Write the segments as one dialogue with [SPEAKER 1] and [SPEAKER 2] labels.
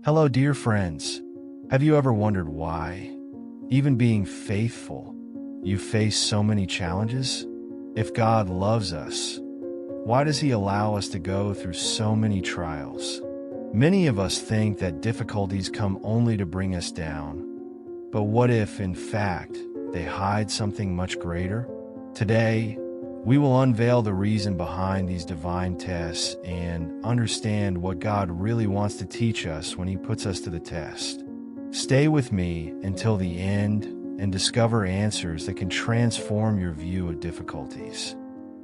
[SPEAKER 1] Hello, dear friends. Have you ever wondered why, even being faithful, you face so many challenges? If God loves us, why does He allow us to go through so many trials? Many of us think that difficulties come only to bring us down. But what if, in fact, they hide something much greater? Today, we will unveil the reason behind these divine tests and understand what God really wants to teach us when He puts us to the test. Stay with me until the end and discover answers that can transform your view of difficulties.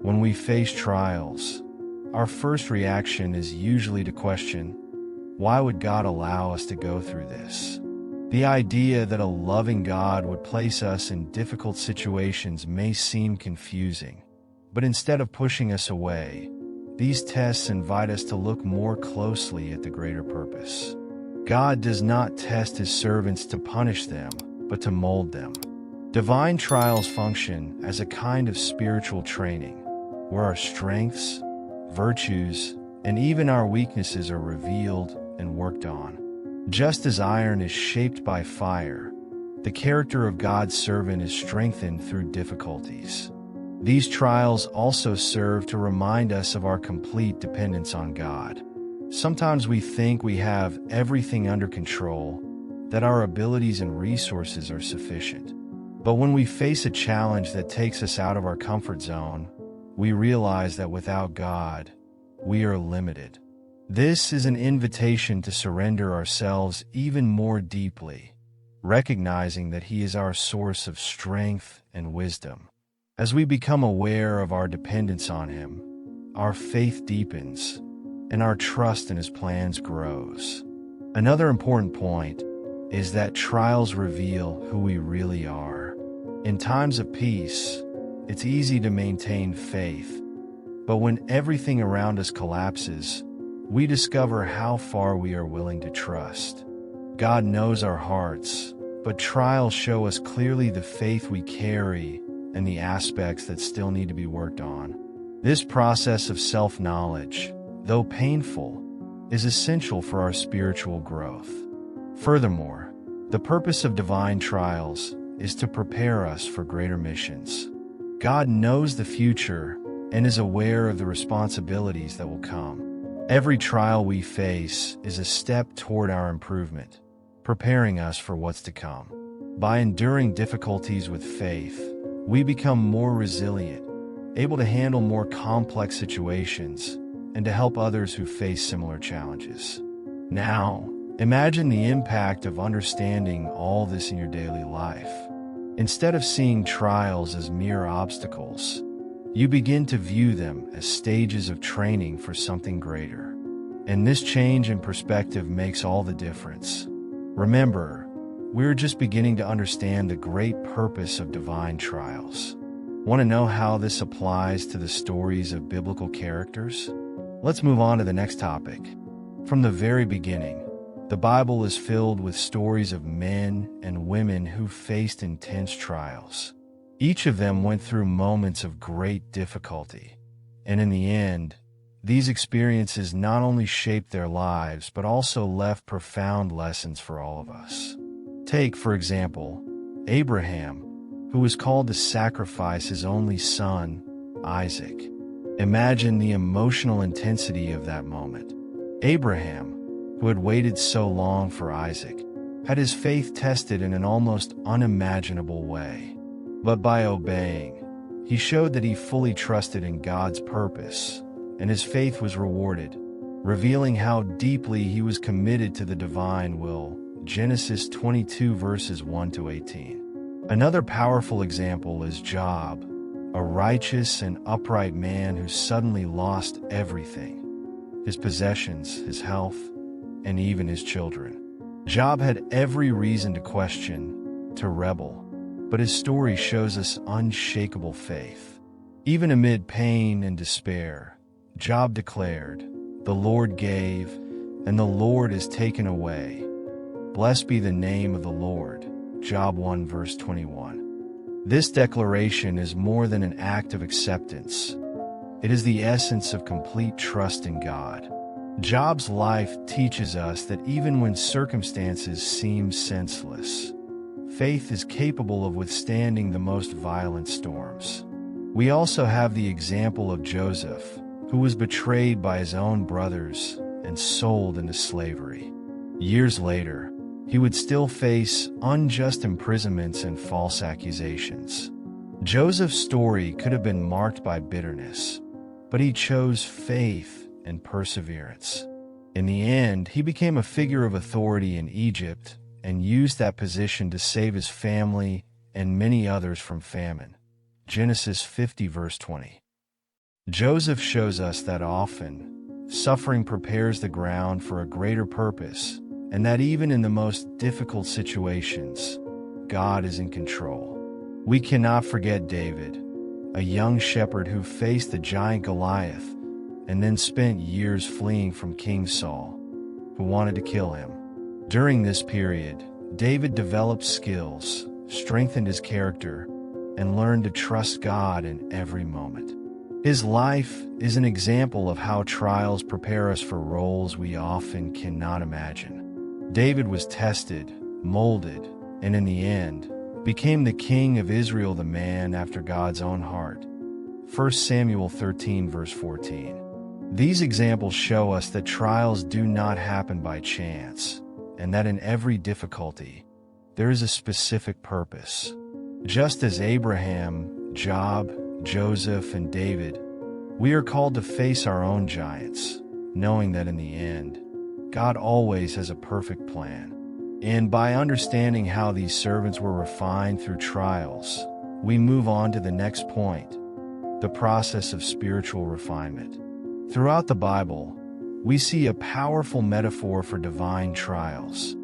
[SPEAKER 1] When we face trials, our first reaction is usually to question, why would God allow us to go through this? The idea that a loving God would place us in difficult situations may seem confusing. But instead of pushing us away, these tests invite us to look more closely at the greater purpose. God does not test His servants to punish them, but to mold them. Divine trials function as a kind of spiritual training, where our strengths, virtues, and even our weaknesses are revealed and worked on. Just as iron is shaped by fire, the character of God's servant is strengthened through difficulties. These trials also serve to remind us of our complete dependence on God. Sometimes we think we have everything under control, that our abilities and resources are sufficient. But when we face a challenge that takes us out of our comfort zone, we realize that without God, we are limited. This is an invitation to surrender ourselves even more deeply, recognizing that He is our source of strength and wisdom. As we become aware of our dependence on Him, our faith deepens, and our trust in His plans grows. Another important point is that trials reveal who we really are. In times of peace, it's easy to maintain faith, but when everything around us collapses, we discover how far we are willing to trust. God knows our hearts, but trials show us clearly the faith we carry and the aspects that still need to be worked on. This process of self-knowledge, though painful, is essential for our spiritual growth. Furthermore, the purpose of divine trials is to prepare us for greater missions. God knows the future and is aware of the responsibilities that will come. Every trial we face is a step toward our improvement, preparing us for what's to come. By enduring difficulties with faith, we become more resilient, able to handle more complex situations, and to help others who face similar challenges. Now, imagine the impact of understanding all this in your daily life. Instead of seeing trials as mere obstacles, you begin to view them as stages of training for something greater. And this change in perspective makes all the difference. Remember, we're just beginning to understand the great purpose of divine trials. Want to know how this applies to the stories of biblical characters? Let's move on to the next topic. From the very beginning, the Bible is filled with stories of men and women who faced intense trials. Each of them went through moments of great difficulty, and in the end, these experiences not only shaped their lives but also left profound lessons for all of us. Take, for example, Abraham, who was called to sacrifice his only son, Isaac. Imagine the emotional intensity of that moment. Abraham, who had waited so long for Isaac, had his faith tested in an almost unimaginable way. But by obeying, he showed that he fully trusted in God's purpose, and his faith was rewarded, revealing how deeply he was committed to the divine will. Genesis 22 verses 1 to 18. Another powerful example is Job, a righteous and upright man who suddenly lost everything: his possessions, his health, and even his children. Job had every reason to question, to rebel, but his story shows us unshakable faith. Even amid pain and despair, Job declared, "The Lord gave, and the Lord has taken away. Blessed be the name of the Lord." Job 1 verse 21. This declaration is more than an act of acceptance. It is the essence of complete trust in God. Job's life teaches us that even when circumstances seem senseless, faith is capable of withstanding the most violent storms. We also have the example of Joseph, who was betrayed by his own brothers and sold into slavery. Years later, he would still face unjust imprisonments and false accusations. Joseph's story could have been marked by bitterness, but he chose faith and perseverance. In the end, he became a figure of authority in Egypt and used that position to save his family and many others from famine. Genesis 50 verse 20. Joseph shows us that often, suffering prepares the ground for a greater purpose, and that even in the most difficult situations, God is in control. We cannot forget David, a young shepherd who faced the giant Goliath and then spent years fleeing from King Saul, who wanted to kill him. During this period, David developed skills, strengthened his character, and learned to trust God in every moment. His life is an example of how trials prepare us for roles we often cannot imagine. David was tested, molded, and in the end, became the king of Israel, the man after God's own heart. 1 Samuel 13 verse 14. These examples show us that trials do not happen by chance, and that in every difficulty, there is a specific purpose. Just as Abraham, Job, Joseph, and David, we are called to face our own giants, knowing that in the end, God always has a perfect plan. And by understanding how these servants were refined through trials, we move on to the next point, the process of spiritual refinement. Throughout the Bible, we see a powerful metaphor for divine trials,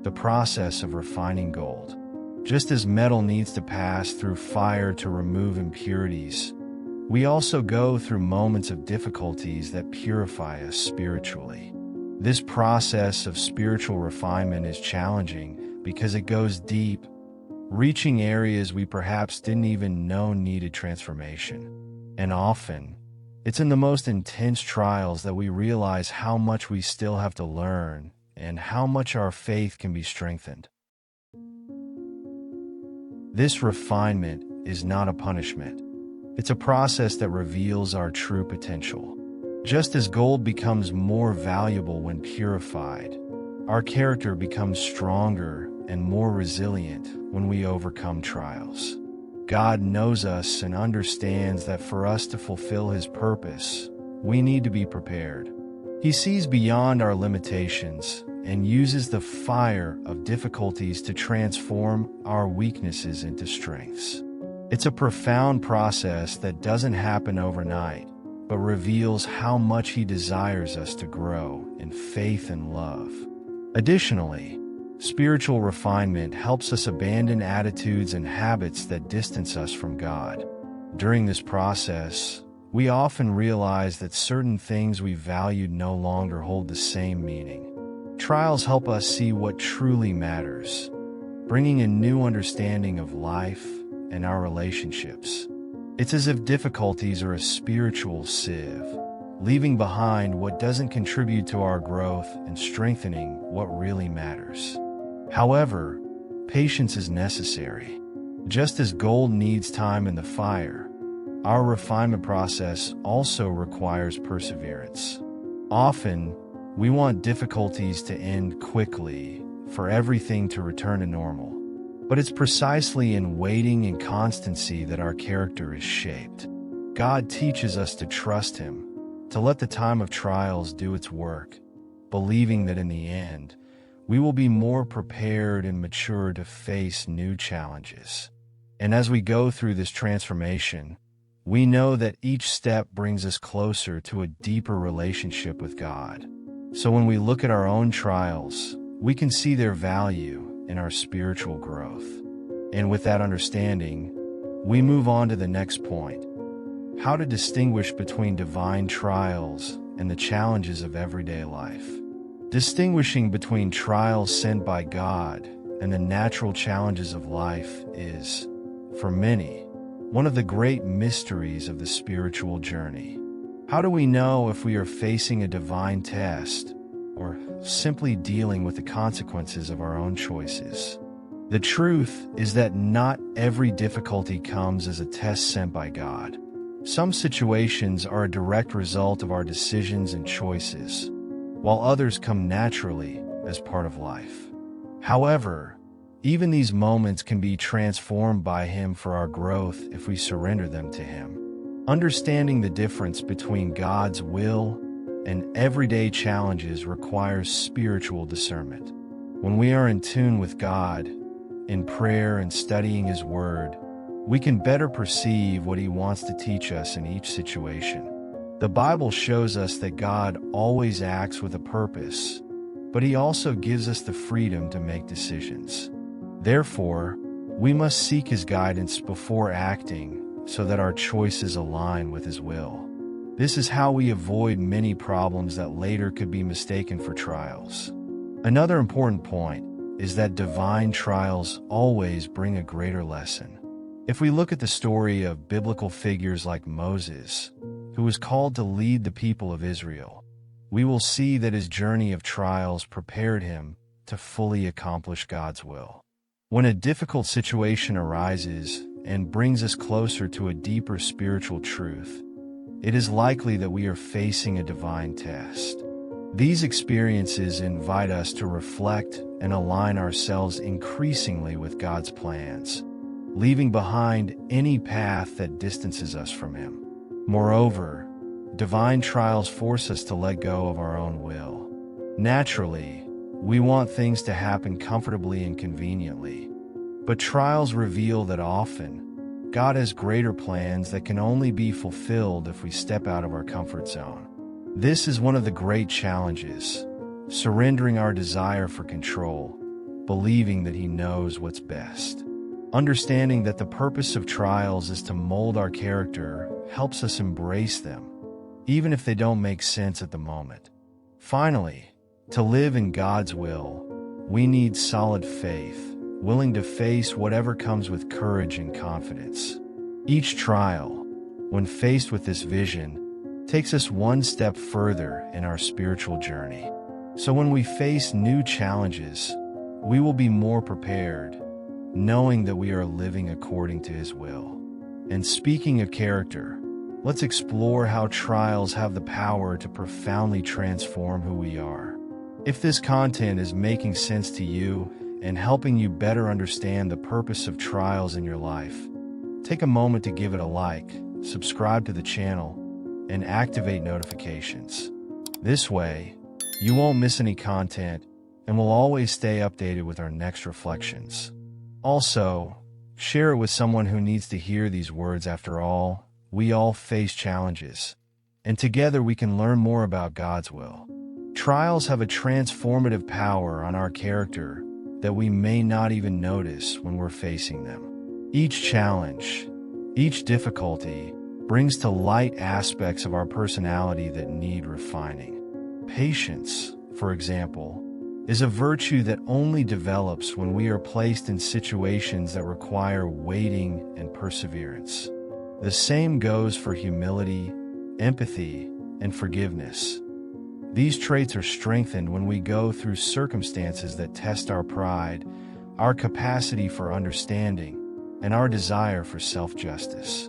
[SPEAKER 1] the process of refining gold. Just as metal needs to pass through fire to remove impurities, we also go through moments of difficulties that purify us spiritually. This process of spiritual refinement is challenging because it goes deep, reaching areas we perhaps didn't even know needed transformation. And often, it's in the most intense trials that we realize how much we still have to learn and how much our faith can be strengthened. This refinement is not a punishment. It's a process that reveals our true potential. Just as gold becomes more valuable when purified, our character becomes stronger and more resilient when we overcome trials. God knows us and understands that for us to fulfill His purpose, we need to be prepared. He sees beyond our limitations and uses the fire of difficulties to transform our weaknesses into strengths. It's a profound process that doesn't happen overnight, but reveals how much He desires us to grow in faith and love. Additionally, spiritual refinement helps us abandon attitudes and habits that distance us from God. During this process, we often realize that certain things we valued no longer hold the same meaning. Trials help us see what truly matters, bringing a new understanding of life and our relationships. It's as if difficulties are a spiritual sieve, leaving behind what doesn't contribute to our growth and strengthening what really matters. However, patience is necessary. Just as gold needs time in the fire, our refinement process also requires perseverance. Often, we want difficulties to end quickly, for everything to return to normal. But it's precisely in waiting and constancy that our character is shaped. God teaches us to trust Him, to let the time of trials do its work, believing that in the end, we will be more prepared and mature to face new challenges. And as we go through this transformation, we know that each step brings us closer to a deeper relationship with God. So when we look at our own trials, we can see their value in our spiritual growth. And with that understanding, we move on to the next point, how to distinguish between divine trials and the challenges of everyday life. Distinguishing between trials sent by God and the natural challenges of life is, for many, one of the great mysteries of the spiritual journey. How do we know if we are facing a divine test or simply dealing with the consequences of our own choices? The truth is that not every difficulty comes as a test sent by God. Some situations are a direct result of our decisions and choices, while others come naturally as part of life. However, even these moments can be transformed by Him for our growth if we surrender them to Him. Understanding the difference between God's will and everyday challenges requires spiritual discernment. When we are in tune with God, in prayer and studying His Word, we can better perceive what He wants to teach us in each situation. The Bible shows us that God always acts with a purpose, but He also gives us the freedom to make decisions. Therefore, we must seek His guidance before acting so that our choices align with His will. This is how we avoid many problems that later could be mistaken for trials. Another important point is that divine trials always bring a greater lesson. If we look at the story of biblical figures like Moses, who was called to lead the people of Israel, we will see that his journey of trials prepared him to fully accomplish God's will. When a difficult situation arises and brings us closer to a deeper spiritual truth, it is likely that we are facing a divine test. These experiences invite us to reflect and align ourselves increasingly with God's plans, leaving behind any path that distances us from Him. Moreover, divine trials force us to let go of our own will. Naturally, we want things to happen comfortably and conveniently, but trials reveal that often, God has greater plans that can only be fulfilled if we step out of our comfort zone. This is one of the great challenges, surrendering our desire for control, believing that He knows what's best. Understanding that the purpose of trials is to mold our character helps us embrace them, even if they don't make sense at the moment. Finally, to live in God's will, we need solid faith, willing to face whatever comes with courage and confidence. Each trial, when faced with this vision, takes us one step further in our spiritual journey. So when we face new challenges, we will be more prepared, knowing that we are living according to His will. And speaking of character, let's explore how trials have the power to profoundly transform who we are. If this content is making sense to you and helping you better understand the purpose of trials in your life, take a moment to give it a like, subscribe to the channel, and activate notifications. This way, you won't miss any content and will always stay updated with our next reflections. Also, share it with someone who needs to hear these words. After all, we all face challenges, and together we can learn more about God's will. Trials have a transformative power on our character that we may not even notice when we're facing them. Each challenge, each difficulty, brings to light aspects of our personality that need refining. Patience, for example, is a virtue that only develops when we are placed in situations that require waiting and perseverance. The same goes for humility, empathy, and forgiveness. These traits are strengthened when we go through circumstances that test our pride, our capacity for understanding, and our desire for self-justice.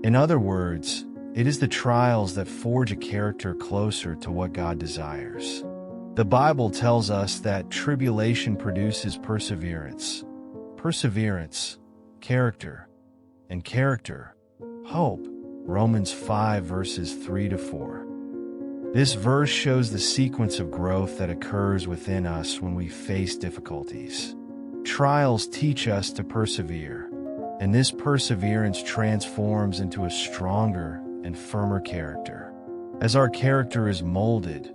[SPEAKER 1] In other words, it is the trials that forge a character closer to what God desires. The Bible tells us that tribulation produces perseverance, perseverance, character, and character, hope. Romans 5 verses 3-4. This verse shows the sequence of growth that occurs within us when we face difficulties. Trials teach us to persevere, and this perseverance transforms into a stronger and firmer character. As our character is molded,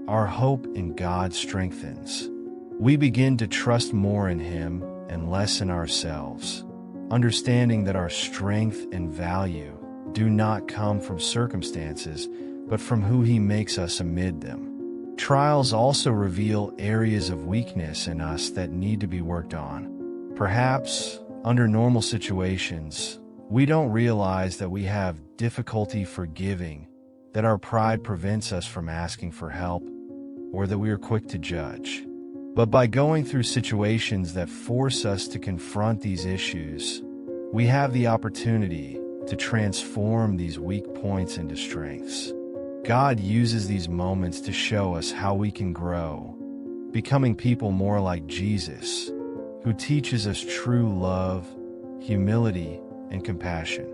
[SPEAKER 1] our hope in God strengthens. We begin to trust more in Him and less in ourselves, understanding that our strength and value do not come from circumstances, but from who He makes us amid them. Trials also reveal areas of weakness in us that need to be worked on. Perhaps, under normal situations, we don't realize that we have difficulty forgiving, that our pride prevents us from asking for help, or that we are quick to judge. But by going through situations that force us to confront these issues, we have the opportunity to transform these weak points into strengths. God uses these moments to show us how we can grow, becoming people more like Jesus, who teaches us true love, humility, and compassion.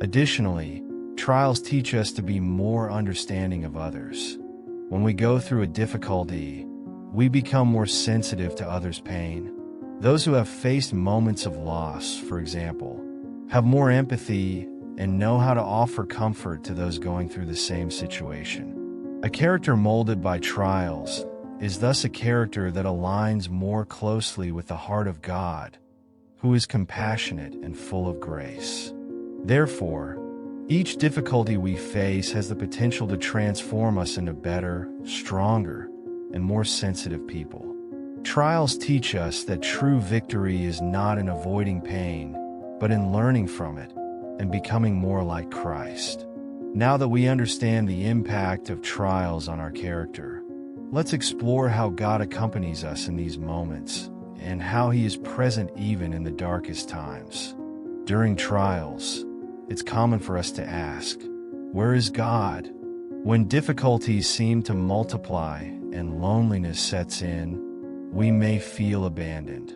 [SPEAKER 1] Additionally, trials teach us to be more understanding of others. When we go through a difficulty, we become more sensitive to others' pain. Those who have faced moments of loss, for example, have more empathy and know how to offer comfort to those going through the same situation. A character molded by trials is thus a character that aligns more closely with the heart of God, who is compassionate and full of grace. Therefore, each difficulty we face has the potential to transform us into better, stronger, and more sensitive people. Trials teach us that true victory is not in avoiding pain, but in learning from it and becoming more like Christ. Now that we understand the impact of trials on our character, let's explore how God accompanies us in these moments and how He is present even in the darkest times. During trials, it's common for us to ask, "Where is God?" When difficulties seem to multiply and loneliness sets in, we may feel abandoned.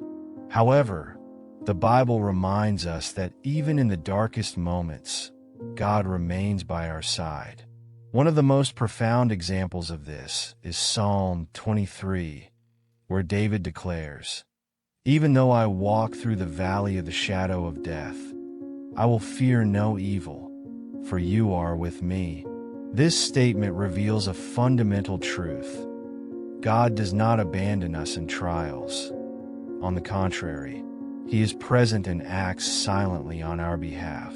[SPEAKER 1] However, the Bible reminds us that even in the darkest moments, God remains by our side. One of the most profound examples of this is Psalm 23, where David declares, "Even though I walk through the valley of the shadow of death, I will fear no evil, for you are with me." This statement reveals a fundamental truth. God does not abandon us in trials. On the contrary, He is present and acts silently on our behalf.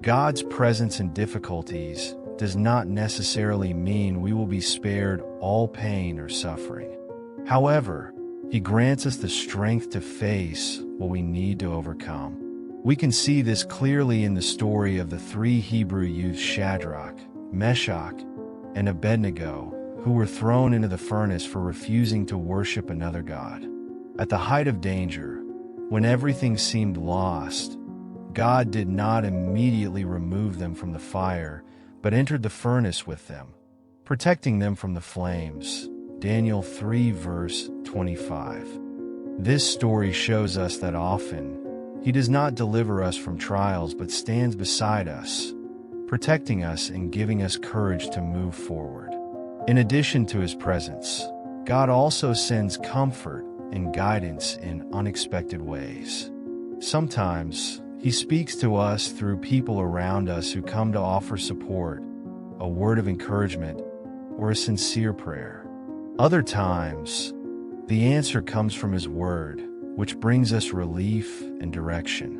[SPEAKER 1] God's presence in difficulties does not necessarily mean we will be spared all pain or suffering. However, He grants us the strength to face what we need to overcome. We can see this clearly in the story of the three Hebrew youths Shadrach, Meshach, and Abednego, who were thrown into the furnace for refusing to worship another god. At the height of danger, when everything seemed lost, God did not immediately remove them from the fire, but entered the furnace with them, protecting them from the flames. Daniel 3 verse 25. This story shows us that often, He does not deliver us from trials but stands beside us, protecting us and giving us courage to move forward. In addition to His presence, God also sends comfort and guidance in unexpected ways. Sometimes, He speaks to us through people around us who come to offer support, a word of encouragement, or a sincere prayer. Other times, the answer comes from His Word, which brings us relief and direction.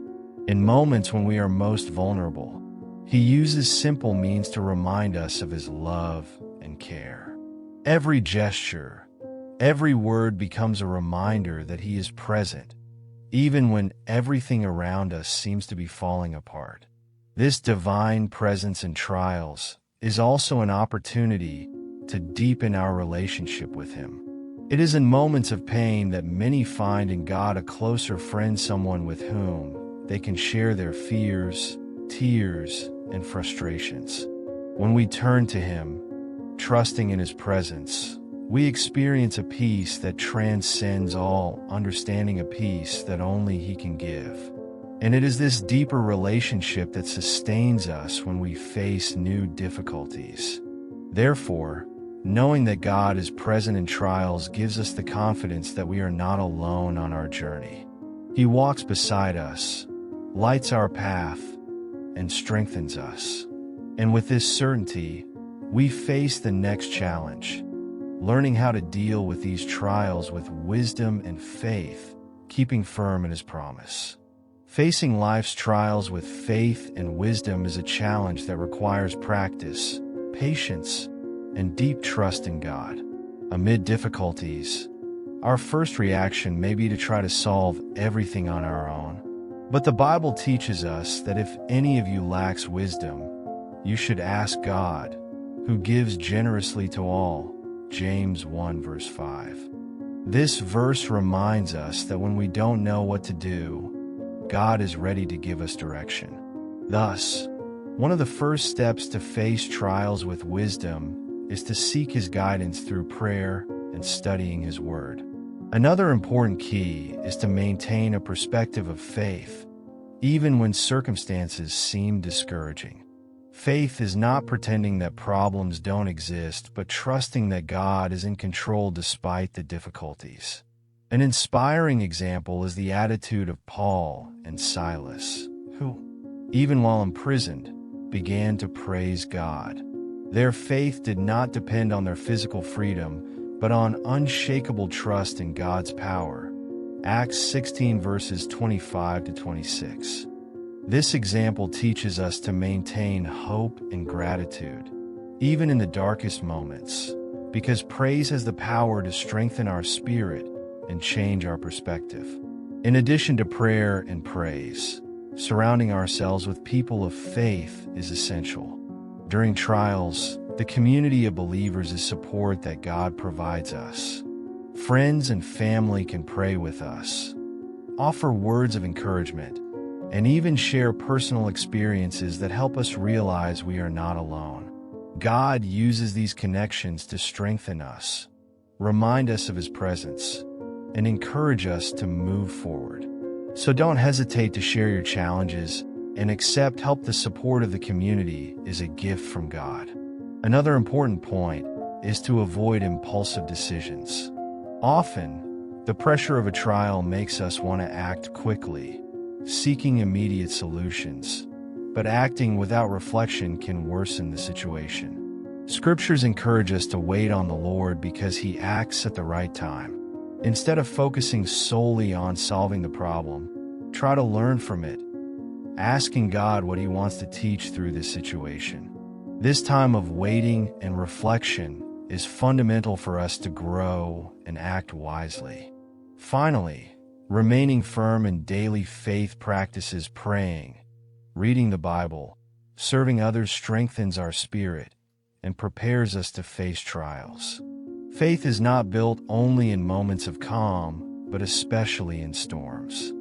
[SPEAKER 1] In moments when we are most vulnerable, He uses simple means to remind us of His love and care. Every gesture, every word becomes a reminder that He is present, even when everything around us seems to be falling apart. This divine presence in trials is also an opportunity to deepen our relationship with Him. It is in moments of pain that many find in God a closer friend, someone with whom they can share their fears, tears, and frustrations. When we turn to Him, trusting in His presence, we experience a peace that transcends all understanding, a peace that only He can give. And it is this deeper relationship that sustains us when we face new difficulties. Therefore, knowing that God is present in trials gives us the confidence that we are not alone on our journey. He walks beside us, lights our path, and strengthens us. And with this certainty, we face the next challenge, learning how to deal with these trials with wisdom and faith, keeping firm in His promise. Facing life's trials with faith and wisdom is a challenge that requires practice, patience, and deep trust in God. Amid difficulties, our first reaction may be to try to solve everything on our own. But the Bible teaches us that if any of you lacks wisdom, you should ask God, who gives generously to all. James 1 verse 5. This verse reminds us that when we don't know what to do, God is ready to give us direction. Thus, one of the first steps to face trials with wisdom is to seek His guidance through prayer and studying His Word. Another important key is to maintain a perspective of faith, even when circumstances seem discouraging. Faith is not pretending that problems don't exist, but trusting that God is in control despite the difficulties. An inspiring example is the attitude of Paul and Silas, who, even while imprisoned, began to praise God. Their faith did not depend on their physical freedom, but on unshakable trust in God's power. Acts 16 verses 25 to 26. This example teaches us to maintain hope and gratitude, even in the darkest moments, because praise has the power to strengthen our spirit and change our perspective. In addition to prayer and praise, surrounding ourselves with people of faith is essential. During trials, the community of believers is support that God provides us. Friends and family can pray with us, offer words of encouragement, and even share personal experiences that help us realize we are not alone. God uses these connections to strengthen us, remind us of His presence, and encourage us to move forward. So don't hesitate to share your challenges and accept help. The support of the community is a gift from God. Another important point is to avoid impulsive decisions. Often, the pressure of a trial makes us want to act quickly, seeking immediate solutions, but acting without reflection can worsen the situation. Scriptures encourage us to wait on the Lord because He acts at the right time. Instead of focusing solely on solving the problem, try to learn from it, asking God what He wants to teach through this situation. This time of waiting and reflection is fundamental for us to grow and act wisely. Finally, remaining firm in daily faith practices, praying, reading the Bible, serving others strengthens our spirit and prepares us to face trials. Faith is not built only in moments of calm, but especially in storms.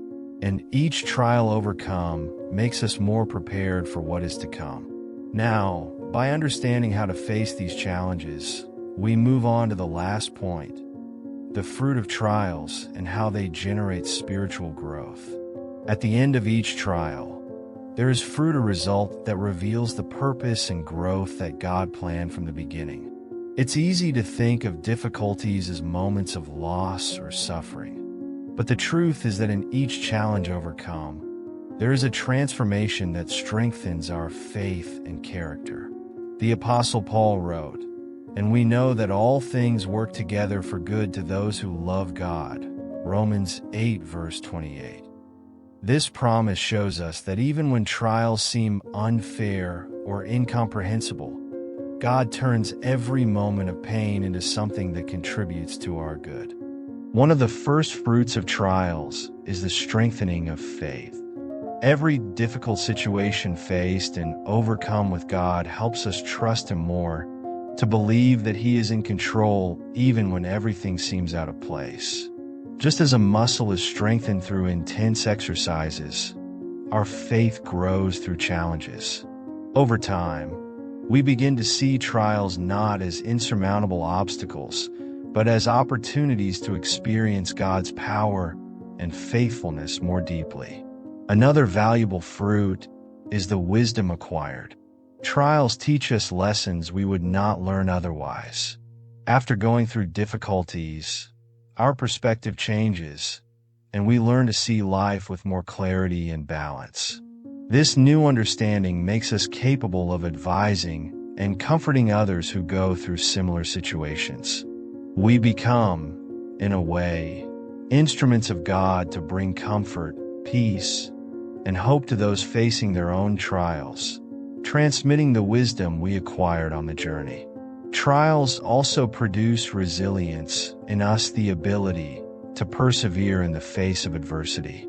[SPEAKER 1] And each trial overcome makes us more prepared for what is to come. Now, by understanding how to face these challenges, we move on to the last point, the fruit of trials and how they generate spiritual growth. At the end of each trial, there is fruit, a result that reveals the purpose and growth that God planned from the beginning. It's easy to think of difficulties as moments of loss or suffering, but the truth is that in each challenge overcome, there is a transformation that strengthens our faith and character. The Apostle Paul wrote, "And we know that all things work together for good to those who love God." Romans 8 verse 28. This promise shows us that even when trials seem unfair or incomprehensible, God turns every moment of pain into something that contributes to our good. One of the first fruits of trials is the strengthening of faith. Every difficult situation faced and overcome with God helps us trust Him more, to believe that He is in control even when everything seems out of place. Just as a muscle is strengthened through intense exercises, our faith grows through challenges. Over time, we begin to see trials not as insurmountable obstacles, but as opportunities to experience God's power and faithfulness more deeply. Another valuable fruit is the wisdom acquired. Trials teach us lessons we would not learn otherwise. After going through difficulties, our perspective changes, and we learn to see life with more clarity and balance. This new understanding makes us capable of advising and comforting others who go through similar situations. We become, in a way, instruments of God to bring comfort, peace, and hope to those facing their own trials, transmitting the wisdom we acquired on the journey. Trials also produce resilience in us, the ability to persevere in the face of adversity.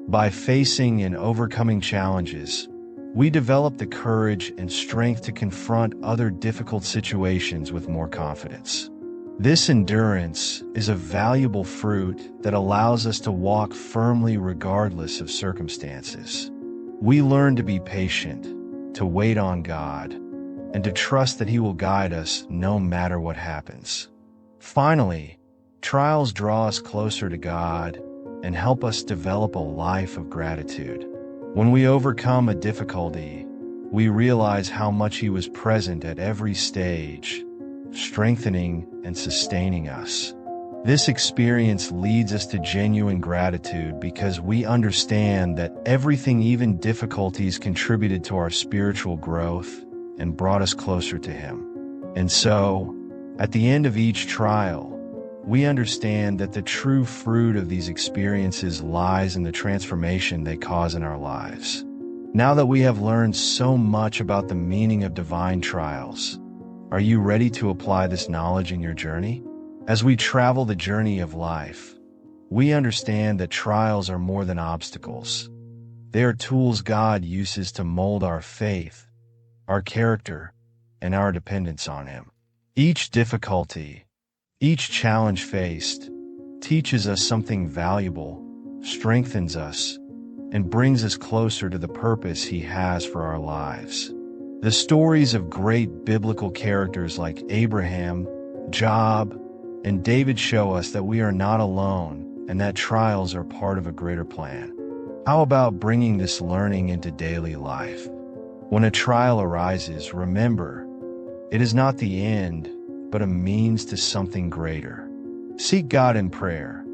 [SPEAKER 1] By facing and overcoming challenges, we develop the courage and strength to confront other difficult situations with more confidence. This endurance is a valuable fruit that allows us to walk firmly regardless of circumstances. We learn to be patient, to wait on God, and to trust that He will guide us no matter what happens. Finally, trials draw us closer to God and help us develop a life of gratitude. When we overcome a difficulty, we realize how much He was present at every stage, strengthening and sustaining us. This experience leads us to genuine gratitude because we understand that everything, even difficulties, contributed to our spiritual growth and brought us closer to Him. And so, at the end of each trial, we understand that the true fruit of these experiences lies in the transformation they cause in our lives. Now that we have learned so much about the meaning of divine trials, are you ready to apply this knowledge in your journey? As we travel the journey of life, we understand that trials are more than obstacles. They are tools God uses to mold our faith, our character, and our dependence on Him. Each difficulty, each challenge faced, teaches us something valuable, strengthens us, and brings us closer to the purpose He has for our lives. The stories of great biblical characters like Abraham, Job, and David show us that we are not alone and that trials are part of a greater plan. How about bringing this learning into daily life? When a trial arises, remember, it is not the end, but a means to something greater. Seek God in prayer,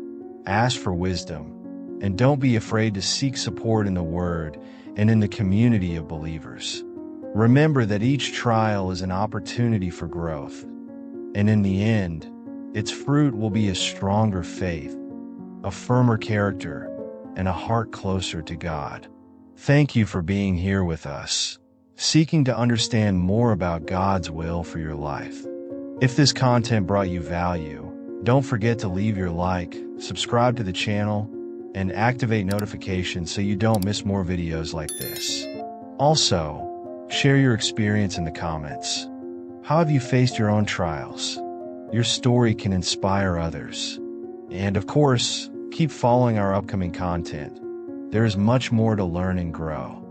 [SPEAKER 1] ask for wisdom, and don't be afraid to seek support in the Word and in the community of believers. Remember that each trial is an opportunity for growth, and in the end, its fruit will be a stronger faith, a firmer character, and a heart closer to God. Thank you for being here with us, seeking to understand more about God's will for your life. If this content brought you value, don't forget to leave your like, subscribe to the channel, and activate notifications so you don't miss more videos like this. Also, share your experience in the comments. How have you faced your own trials? Your story can inspire others. And of course, keep following our upcoming content. There is much more to learn and grow.